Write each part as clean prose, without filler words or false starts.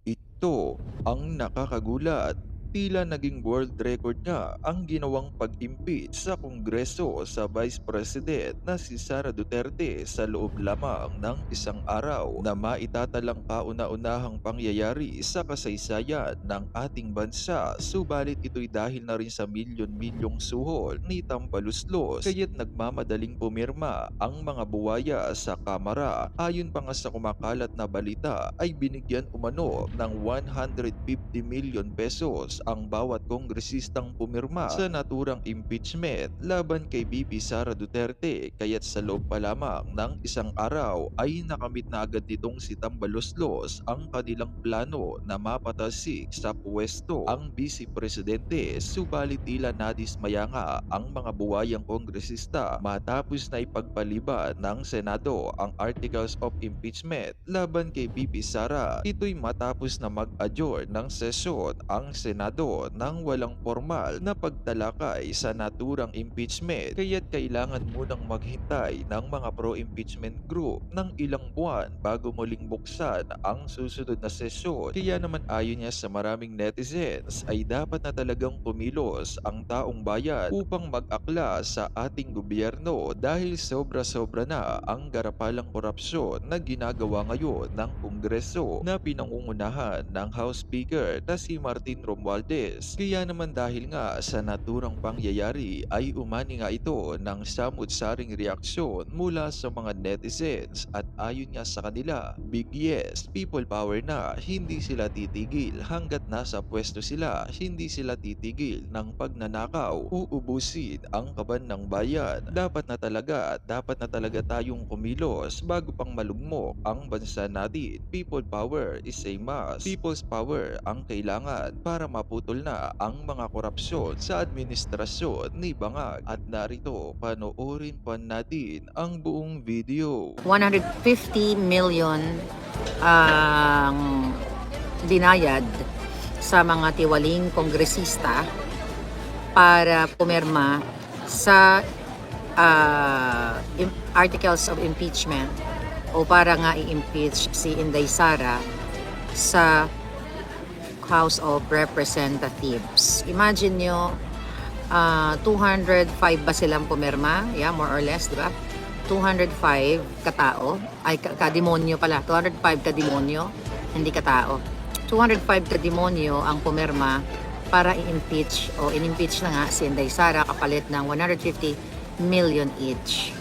Ito ang nakakagulat. Tila naging world record nga ang ginawang pag-impeach sa Kongreso sa Vice President na si Sara Duterte sa loob lamang ng isang araw na maitatalang kauna-unahang pangyayari sa kasaysayan ng ating bansa. Subalit ito'y dahil na rin sa milyon-milyong suhol ni Tampaluslos kaya't nagmamadaling pumirma ang mga buwaya sa Kamara. Ayon pa nga sa kumakalat na balita ay binigyan umano ng 150 million pesos ang bawat kongresistang pumirma sa naturang impeachment laban kay VP Sara Duterte kaya't sa loob pa lamang ng isang araw ay nakamit na agad nitong si Tambaloslos ang kanilang plano na mapatasik sa pwesto ang Vice Presidente. Subalit tila nadismaya nga ang mga buwayang kongresista matapos na ipagpaliban ng Senado ang Articles of Impeachment laban kay VP Sara. Ito'y matapos na mag-adjourn ng sesyon ang Senado nang walang formal na pagtalakay sa naturang impeachment kaya't kailangan munang maghintay ng mga pro-impeachment group ng ilang buwan bago muling buksan ang susunod na sesyon. Kaya naman ayon niya sa maraming netizens ay dapat na talagang kumilos ang taong bayan upang mag-akla sa ating gobyerno dahil sobra-sobra na ang garapalang korupsyon na ginagawa ngayon ng Kongreso na pinangungunahan ng House Speaker na si Martin Romualdez. Kaya naman dahil nga sa naturang pangyayari ay umani nga ito ng samut-saring reaksyon mula sa mga netizens at ayon nga sa kanila, big yes, people power na, hindi sila titigil hanggat nasa pwesto sila, hindi sila titigil ng pagnanakaw, uubusin ang kaban ng bayan. Dapat na talaga tayong kumilos bago pang malugmok ang bansa natin. People power is a must. People's power ang kailangan para maputol na ang mga korupsyon sa administrasyon ni Bangag. At narito, panoorin pa natin ang buong video. 150 million ang binayad sa mga tiwaling kongresista para pumirma sa articles of impeachment o para nga i-impeach si Inday Sara sa House of Representatives. Imagine nyo, 205 ba silang pumirma? Yeah, more or less, di ba? 205 katao, ay kademonyo pala, 205 kademonyo, hindi katao. 205 kademonyo ang pumirma para i-impeach o in-impeach na nga si Inday Sara kapalit ng 150 million each.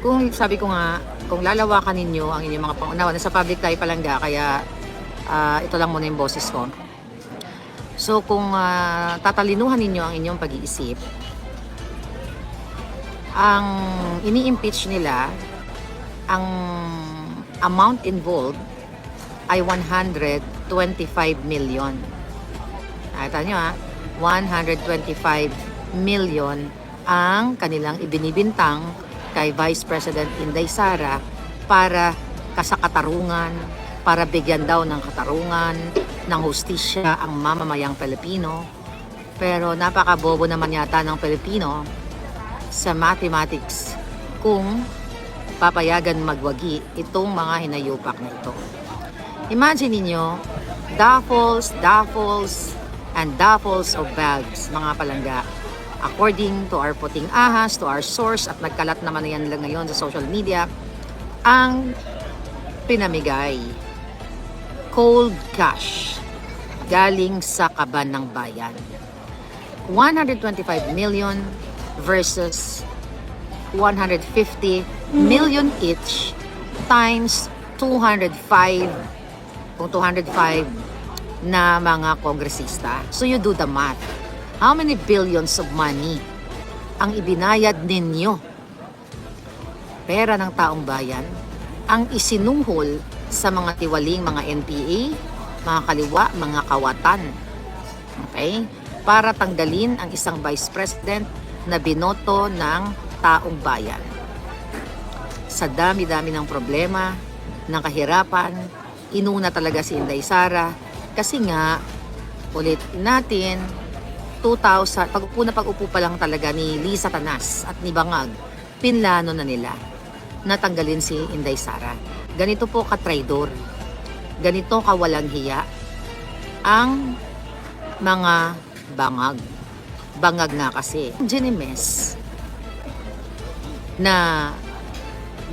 Kung sabi ko nga, kung lalawakan ninyo ang inyong mga pangunawa, nasa public tayo palangga, kaya ito lang muna yung boses ko. So kung tatalinuhan ninyo ang inyong pag-iisip, ang ini-impeach nila, ang amount involved ay 125 million. Nakita nyo 125 million ang kanilang ibinibintang kay Vice President Inday Sara para kasakatarungan, para bigyan daw ng katarungan, ng hustisya ang mamamayang Pilipino. Pero napakabobo naman yata ng Pilipino sa mathematics kung papayagan magwagi itong mga hinayupak na ito. Imagine niyo, duffels, and duffels of bags, mga palangga. According to our puting ahas, to our source, at nagkalat naman na yan lang ngayon sa social media, ang pinamigay, cold cash, galing sa kaban ng bayan. 125 million versus 150 million each times 205, kung 205 na mga kongresista. So you do the math. How many billions of money ang ibinayad ninyo? Pera ng taong bayan ang isinuhol sa mga tiwaling mga NPA, mga kaliwa, mga kawatan. Okay? Para tanggalin ang isang vice president na binoto ng taong bayan. Sa dami-dami ng problema, ng kahirapan, inuna talaga si Inday Sara kasi nga, ulit natin, 2000, pag-upo pa lang talaga ni Lisa Tanas at ni Bangag, pinlano na nila natanggalin si Inday Sara. Ganito po ka-traidor. ganito kawalang hiya ang mga bangag. Bangag nga kasi. Ginimes na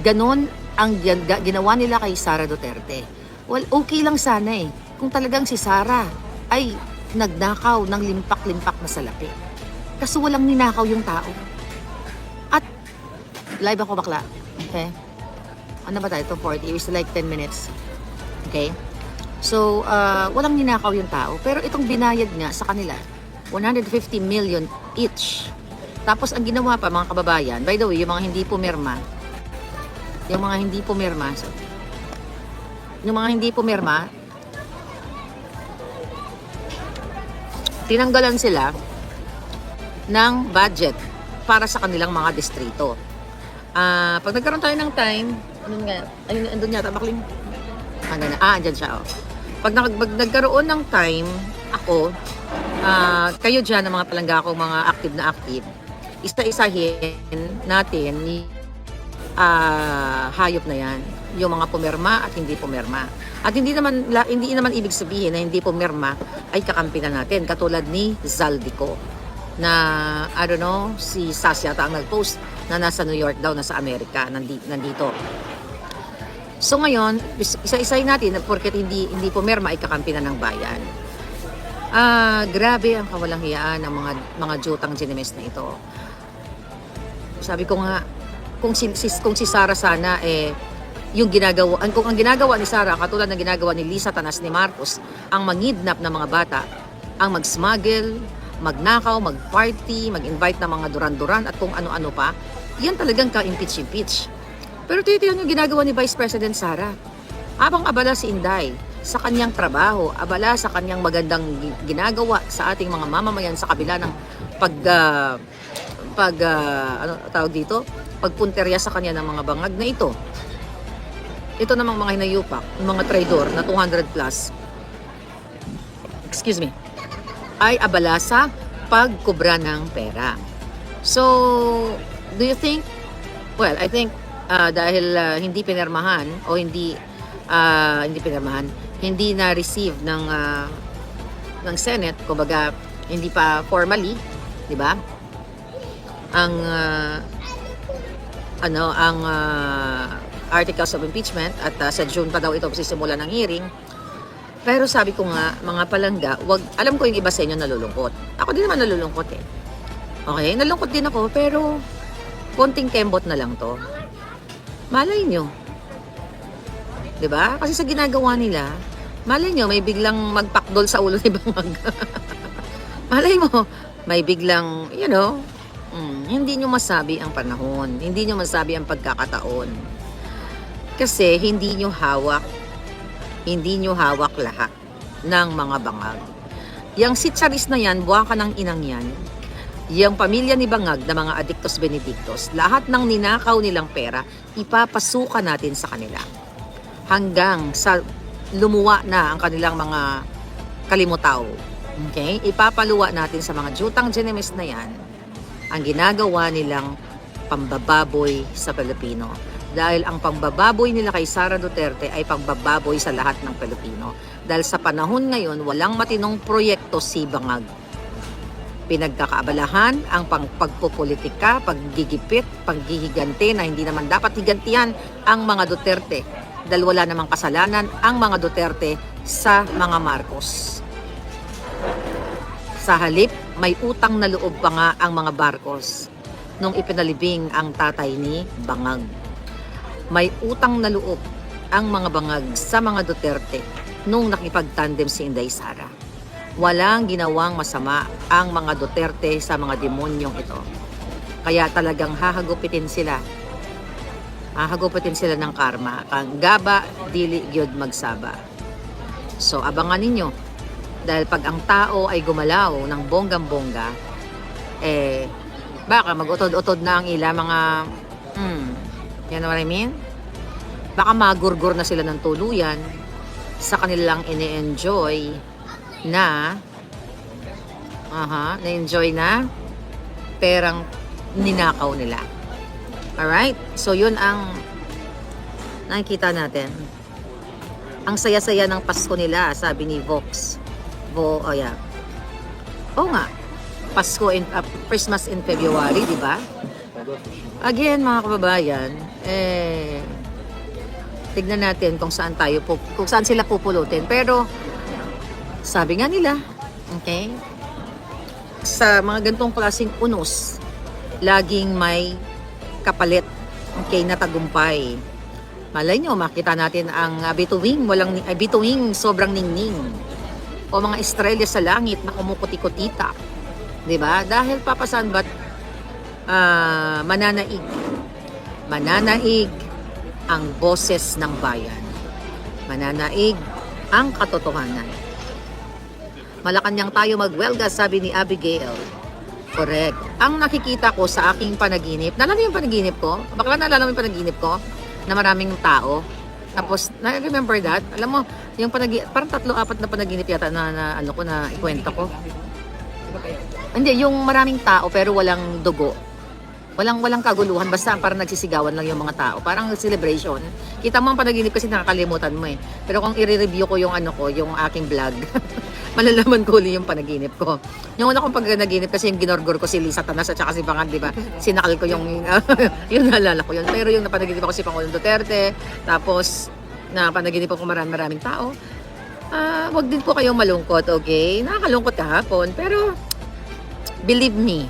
ganon ang ginawa nila kay Sara Duterte. Well, okay lang sana eh. Kung talagang si Sara ay nagnakaw ng limpak-limpak na salapi. Kaso walang ninakaw yung tao. At live ako bakla. Okay? Ano ba tayo? Ito 40. It's like 10 minutes. Okay? So, walang ninakaw yung tao. Pero itong binayad nga sa kanila, 150 million each. Tapos ang ginawa pa mga kababayan, by the way, yung mga hindi pumirma, tinanggalan sila ng budget para sa kanilang mga distrito. Pag nagkaroon tayo ng time, andun yata, bakling, andyan siya, oh. Pag nagkaroon ng time, ako, kayo dyan, ng mga palangga ko, mga active, isa-isahin natin hayop na yan, yung mga pumirma at hindi pumirma. At hindi naman ibig sabihin na hindi pumirma ay kakampi na natin, katulad ni Zaldico na I don't know, si Sasha yata ang nag-post na nasa New York daw, nasa Amerika, nandito. So ngayon, isa-isahin natin porket hindi pumirma ay kakampi na ng bayan. Grabe ang kawalang hiyaan ng mga jutang ginimes na ito. Sabi ko nga, kung si Sara sana yung ginagawa, kung ang ginagawa ni Sara katulad ng ginagawa ni Lisa Tanas ni Marcos, ang mangidnap ng mga bata, ang mag-smuggle, magnakaw, mag-party, mag-invite ng mga duran-duran at kung ano-ano pa, yan talagang ka-impeach. Pero titiyan yung ginagawa ni Vice President Sara. Habang abala si Inday sa kanyang trabaho, abala sa kanyang magandang ginagawa sa ating mga mamamayan sa kabila ng pagpunterya sa kanya ng mga bangag na ito. Ito namang mga hinayupak, mga traidor na 200 plus, ay abala sa pagkubra ng pera. So, do you think, well, I think dahil hindi pinirmahan o hindi na-receive ng Senate, kumbaga hindi pa formally, di ba? Ang articles of impeachment at sa June pa daw ito sisimula ng hearing. Pero sabi ko nga, mga palangga, alam ko yung iba sa inyo nalulungkot. Ako din naman nalulungkot eh. Okay, nalulungkot din ako, pero konting kembot na lang to. Malay nyo. 'Di ba? Kasi sa ginagawa nila, malay nyo, may biglang magpakdol sa ulo ni Bangag. Malay mo, may biglang, hindi nyo masabi ang panahon. Hindi nyo masabi ang pagkakataon. Kasi hindi nyo hawak lahat ng mga bangag. Yang si Charis na yan, buwaka ng inang yan, yung pamilya ni Bangag na mga adictos benedictos, lahat ng ninakaw nilang pera, ipapasukan natin sa kanila. Hanggang sa lumuwa na ang kanilang mga kalimutaw. Okay? Ipapaluwa natin sa mga jutang ginimes na yan, ang ginagawa nilang pambababoy sa Pilipino. Dahil ang pambababoy nila kay Sara Duterte ay pambababoy sa lahat ng Pilipino. Dahil sa panahon ngayon, walang matinong proyekto si Bangag. Pinagkakaabalahan ang pagpupolitika, paggigipit, paghihigante na hindi naman dapat higantihan ang mga Duterte. Dahil wala namang kasalanan ang mga Duterte sa mga Marcos. Sa halip, may utang na loob pa nga ang mga Marcos nung ipinalibing ang tatay ni Bangag. May utang na loob ang mga Bangag sa mga Duterte nung nakipagtandem si Inday Sara. Walang ginawang masama ang mga Duterte sa mga demonyong ito. Kaya talagang hahagupitin sila. Hahagupitin sila ng karma. Kang gaba, dili gyud magsaba. So abangan ninyo. Dahil pag ang tao ay gumalaw ng bonggang-bongga, baka mag-utod-utod na ang ila mga, you know what I mean? Baka magurgur na sila ng tuluyan sa kanilang ini-enjoy na perang ninakaw nila. Alright? So, yun ang nakikita natin. Ang saya-saya ng Pasko nila, sabi ni Vox. Oh yeah. Oo nga. Pasko in Christmas in February, di ba? Again, mga kababayan, tignan natin kung saan kung saan sila pupulutin. Pero sabi nga nila, okay, sa mga ganitong klaseng unos, laging may kapalit, okay, na tagumpay. Malay nyo, makita natin ang bituing sobrang ningning. O mga estrella sa langit na kumukuti-kutita. Diba? Dahil papasan ba't mananaig. Mananaig ang boses ng bayan. Mananaig ang katotohanan. Malacanang tayo magwelga, sabi ni Abigail. Correct. Ang nakikita ko sa aking panaginip, naalala yung panaginip ko? Bakla naalala mo yung panaginip ko? Na maraming tao. Tapos, na-remember that? Alam mo, yung parang 3-4 na panaginip yata na ikwento ko. Hindi, yung maraming tao pero walang dugo. Walang kaguluhan, basta parang nagsisigawan lang yung mga tao. Parang celebration. Kita mo ang panaginip kasi nakakalimutan mo eh. Pero kung i-review ko yung yung aking vlog, malalaman ko ulit yung panaginip ko. Yung una kong panaginip kasi yung ginorgor ko si Lisa Tanas at saka si Bangag, di ba? Sinakal ko yung naalala ko yun. Pero yung napanaginip ako si Pangulong Duterte, tapos napanaginip ako maraming tao. Wag din po kayong malungkot, okay? Nakakalungkot kahapon, pero believe me,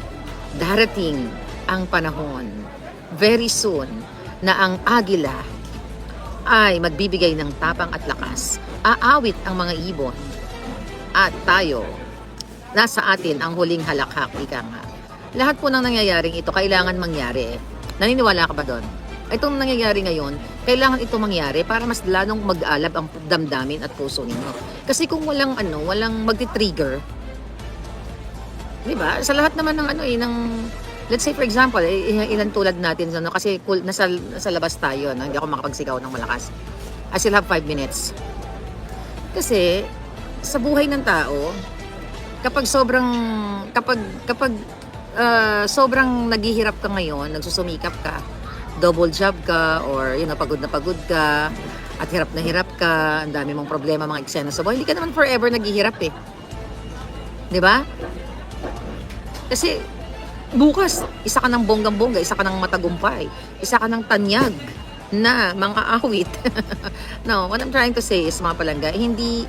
darating ang panahon very soon na ang agila ay magbibigay ng tapang at lakas. Aawit ang mga ibon at tayo, nasa atin ang huling halakhak, ika nga. Lahat po ng nangyayaring ito kailangan mangyari. Naniniwala ka ba doon? Itong nangyayari ngayon, kailangan ito mangyari para mas lalong mag-alab ang damdamin at puso ninyo. Kasi kung walang magti-trigger, di ba? Sa lahat naman ng ng let's say for example, ilan tulad natin kasi nasa labas tayo, hindi ako makapagsigaw ng malakas. I still have 5 minutes. Kasi sa buhay ng tao, kapag sobrang naghihirap ka ngayon, nagsusumikap ka, double job ka, or pagod na pagod ka, at hirap na hirap ka, ang dami mong problema, mga eksena sa buhay, hindi ka naman forever naghihirap eh. Di ba? Kasi bukas, isa ka ng bonggang-bongga, isa ka ng matagumpay, isa ka ng tanyag na mga awit. No, what I'm trying to say is, mga palangga, hindi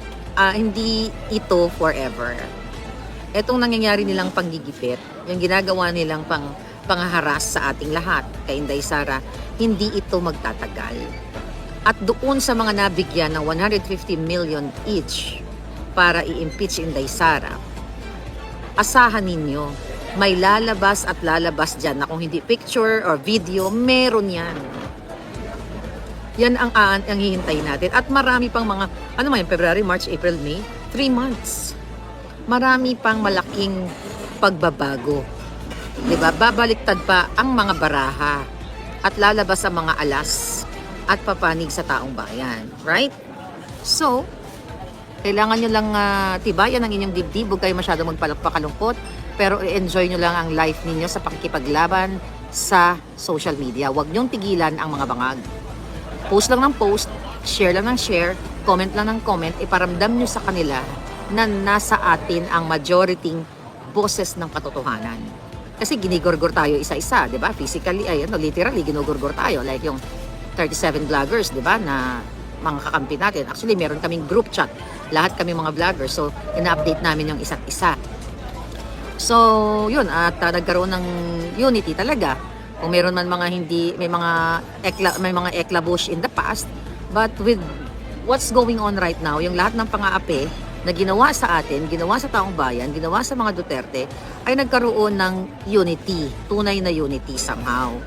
ito forever. Etong nangyayari nilang panggigipit, yung ginagawa nilang panghaharas sa ating lahat, kay Inday Sara, hindi ito magtatagal. At doon sa mga nabigyan ng 150 million each para i-impeach Inday Sara, asahan ninyo, may lalabas at lalabas dyan na kung hindi picture or video, meron yan. Yan ang hihintay natin. At marami pang mga, February, March, April, May, 3 months. Marami pang malaking pagbabago. Diba? Babaliktad pa ang mga baraha at lalabas ang mga alas at papanig sa taong bayan. Right? So, kailangan nyo lang tibayan ang inyong dibdib. Huwag kayo masyadong magpakalungkot. Pero enjoy nyo lang ang life ninyo sa pakikipaglaban sa social media. Huwag nyong tigilan ang mga bangag. Post lang ng post, share lang ng share, comment lang ng comment, iparamdam nyo sa kanila na nasa atin ang majoriting boses ng katotohanan. Kasi ginigorgor tayo isa-isa, di ba? Physically, literally, ginugorgor tayo. Like yung 37 vloggers, di ba, na mga kakampi natin. Actually, meron kaming group chat. Lahat kami mga vloggers. So, ina-update namin yung isa't isa. So, yun. At nagkaroon ng unity talaga. Kung meron man mga may mga eklabush in the past, but with what's going on right now, yung lahat ng pang-aapi na ginawa sa atin, ginawa sa taong bayan, ginawa sa mga Duterte, ay nagkaroon ng unity, tunay na unity somehow.